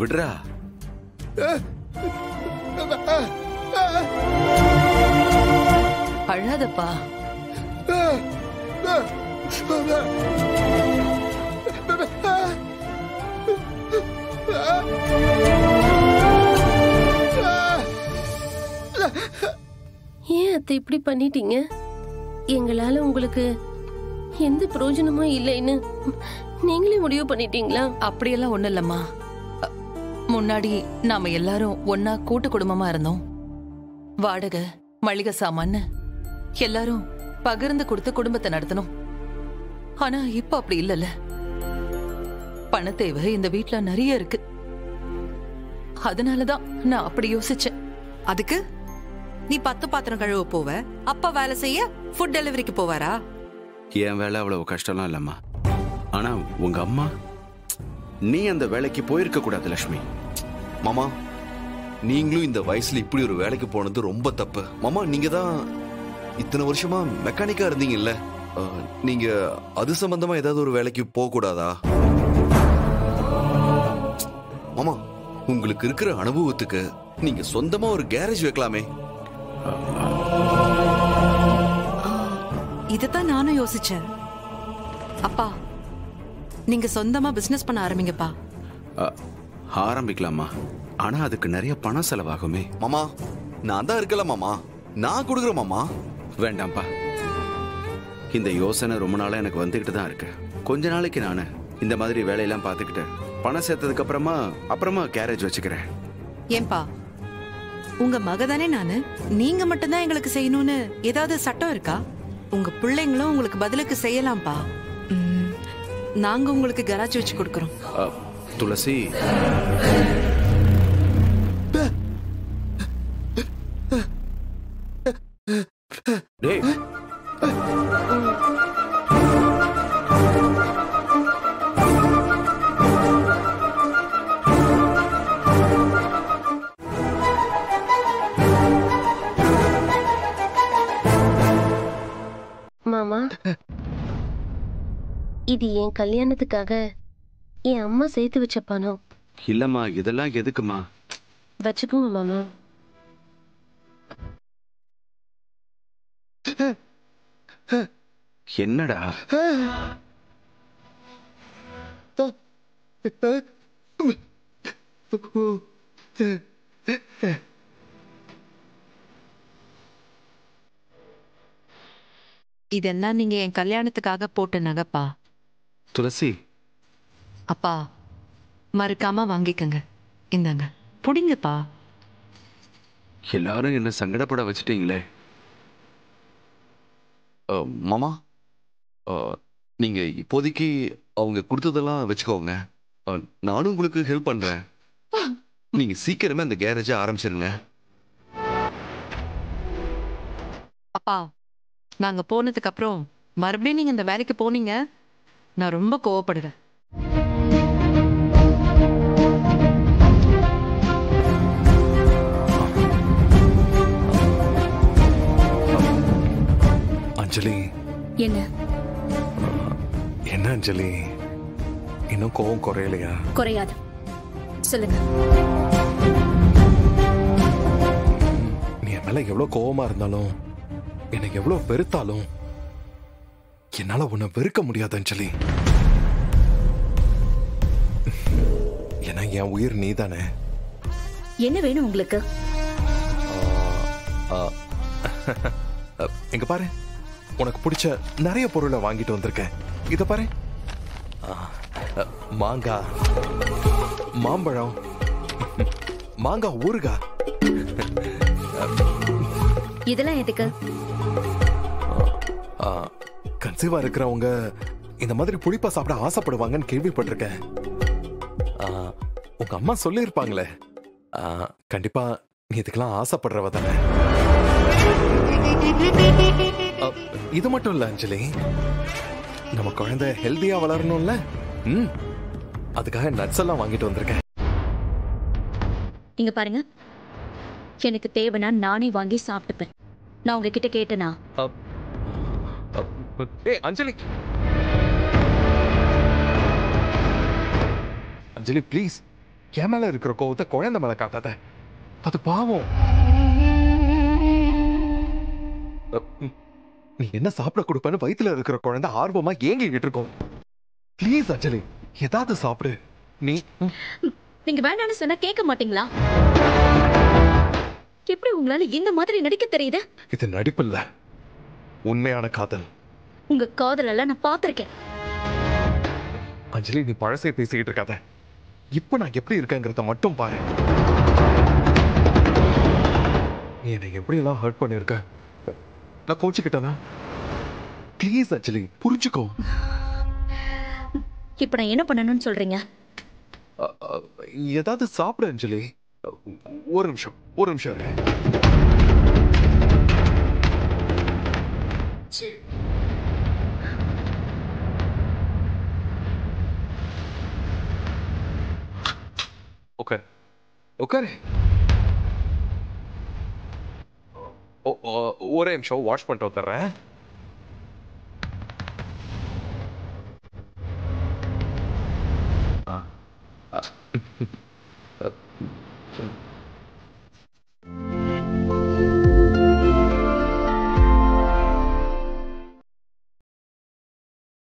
விடுறா. அழாதப்பா. ஏன் அத்தை இப்படி பண்ணிட்டீங்க? எங்களால உங்களுக்கு எந்த பிரயோஜனமும் இல்லைன்னு நீங்களே முடிவு பண்ணிட்டீங்களா? அப்படியெல்லாம் ஒண்ணும் இல்லம்மா. முன்னாடி நாம எல்லாரும் ஒன்னா கூட்டு குடும்பமா இருந்தோம். வாடகை, மளிகை சாமான்னு எல்லாரும் பகிர்ந்து கொடுத்து குடும்பத்தை நடத்தணும். ஆனா இப்ப அப்படி இல்லல. பண தேவை இந்த வீட்ல நிறைய இருக்கு. அதனாலதான் நான் அப்படி யோசிச்சேன். அதுக்கு நீ 10 பாத்திரம் கழுவ போவ, அப்பா வேலை செய்ய ஃபுட் டெலிவரிக்கு போவாரா? என் வேலை அவ்வளவு கஷ்டம்லாம் இல்லம்மா. ஆனா உங்க அம்மா, நீ அந்த வேலைக்கு போயிருக்க கூடாது லட்சுமி. மாமா, நீங்களும் இந்த வயசுல இப்படி ஒரு வேலைக்கு போனது ரொம்ப தப்பு மாமா. நீங்க தான் இத்தனை வருஷமா மெக்கானிக்கா இருந்தீங்கல்ல, நீங்க அது சம்பந்தமா ஏதாவது ஒரு வேலைக்கு போக கூடாதா? மாமா, உங்களுக்கு இருக்கிற அனுபவத்துக்கு நீங்க சொந்தமா ஒரு கேரேஜ் வைக்கலாமே. இதுதான் நானும் யோசிச்சேன். அப்பா, நீங்க சொந்தமா பிசினஸ் பண்ண ஆரம்பிங்கப்பா. ஆரம்பிக்கலாமா? ஆனா அதுக்கு நிறைய பணம் செலவாகுமே. மாமா, நான் தான் இருக்கல மாமா, நான் கொடுக்குறேன் மாமா. வேண்டாம்ப்பா, இந்த யோசனை ரொம்ப நாளா எனக்கு வந்துகிட்டு தான் இருக்கு. கொஞ்ச நாளைக்கு நானு இந்த மாதிரி வேலையெல்லாம் பார்த்துக்கிட்டு பணம் சேர்த்ததுக்கு அப்புறமா கேரேஜ் வச்சுக்கிறேன். ஏன்பா, உங்க மகதானே நானு, நீங்க மட்டும்தான் எங்களுக்கு செய்யணும்னு ஏதாவது சட்டம் இருக்கா? உங்க பிள்ளைங்களும் உங்களுக்கு பதிலுக்கு செய்யலாம்ப்பா. நாங்க உங்களுக்கு கராஜ் வச்சு கொடுக்கறோம். துளசி, டேய், மாமா, இது என் கல்யாணத்துக்காக என் அம்மா சேர்த்து வச்ச பணம். இல்லம்மா, இதெல்லாம் எதுக்குமா? வச்சுக்கோங்க மாமா. என்னடா? இதெல்லாம் நீங்க என் கல்யாணத்துக்காக போட்ட நகைப்பா. துளசி, அப்பா, மறுக்காம வாங்கிக்கங்க. இந்தாங்க, புடிங்கப்பா. எல்லாரும் என்ன சங்கடப்பட வச்சுட்டீங்களே. மாமா, நீங்க இப்போதைக்கு அவங்க கொடுத்ததெல்லாம் வச்சுக்கோங்க. நானும் உங்களுக்கு ஹெல்ப் பண்றேன். நீங்க சீக்கிரமே அந்த கேரேஜை ஆரம்பிச்சிருங்க. அப்பா, நாங்க போனதுக்கு அப்புறம் மறுபடியும் நீங்க இந்த வேலைக்கு போனீங்க, நான் ரொம்ப கோவப்படுவேன். அஞ்சலி. என்ன என்ன அஞ்சலி, இன்னும் கோவம் குறையலையா? குறையாது, சொல்லுங்க. நீ என் மேல எவ்வளவு கோவமா இருந்தாலும், எனக்கு எவ்வளவு வெறுத்தாலும் என்னால உன்னை வெறுக்க முடியாது அஞ்சலி. ஏன்னா என் உயிர் நீதானே. என்ன வேணும் உங்களுக்கு? எங்க பாரு, உனக்கு பிடிச்ச நிறைய பொருளை வாங்கிட்டு வந்திருக்கேன். இத பாரு, மாங்காய், மாம்பழம், மாங்காய் ஊறுகாய். இதெல்லாம் எதுக்கு? கன்சீவா இருக்கிறவங்க இந்த மாதிரி புளிப்பா சாப்பிட ஆசைப்படுவாங்கன்னு கேள்விப்பட்டிருக்கேன். உங்க அம்மா சொல்லியிருப்பாங்களே. கண்டிப்பா நீ இதுக்கெல்லாம் ஆசைப்படுறவ தானே. இது மட்டும் இல்ல அஞ்சலி, நம்ம குழந்தை ஹெல்தியா வளரணும்ல, அதுக்காக நட்ஸ் எல்லாம் வாங்கிட்டு வந்திருக்கேன். இங்க பாருங்க, எனக்கு தேவைன்னா நானே வாங்கி சாப்பிட்டுப்பேன். நான் உங்ககிட்ட கேட்டேனா? அஞ்சலி, அஞ்சலி ப்ளீஸ், என் மேல இருக்கிற கோவத்தை குழந்தை மேல காட்டாத. அது பாவம். நீ என்ன சாப்பிட கொடுப்பேன்னு வயித்துல இருக்கிற குழந்தை ஆர்வமா ஏங்கிக்கிட்டு இருக்கோம். ப்ளீஸ் அஞ்சலி, ஏதாவது சாப்பிடு. நீங்க வேண்டாம்னு சொன்னா கேட்க மாட்டீங்களா? எப்படி உங்களால இந்த மாதிரி நடிக்க தெரியுது? இது நடிப்பு இல்ல, உண்மையான காதல். உங்க காதல் எல்லாம் நான் பார்த்திருக்கேன். அஞ்சலி, நீ பழசை பேசிக்கிட்டு இருக்காத. இப்ப நான் எப்படி இருக்கேங்கிறத மட்டும் பாரு. நீ என்னை எப்படி எல்லாம் ஹர்ட் பண்ணிருக்க. நான் கோச்சுக்கிட்டதா? ப்ளீஸ் அஞ்சலி, புரிஞ்சுக்கோ. இப்ப நான் என்ன பண்ணணும்னு சொல்றீங்க? ஏதாவது சாப்பிடு அஞ்சலி. ஒரு நிமிஷம் இரு. உட்காரு. ஒரே நிமிஷம் வாஷ் பண்ணிட்டு வந்துடுறேன்.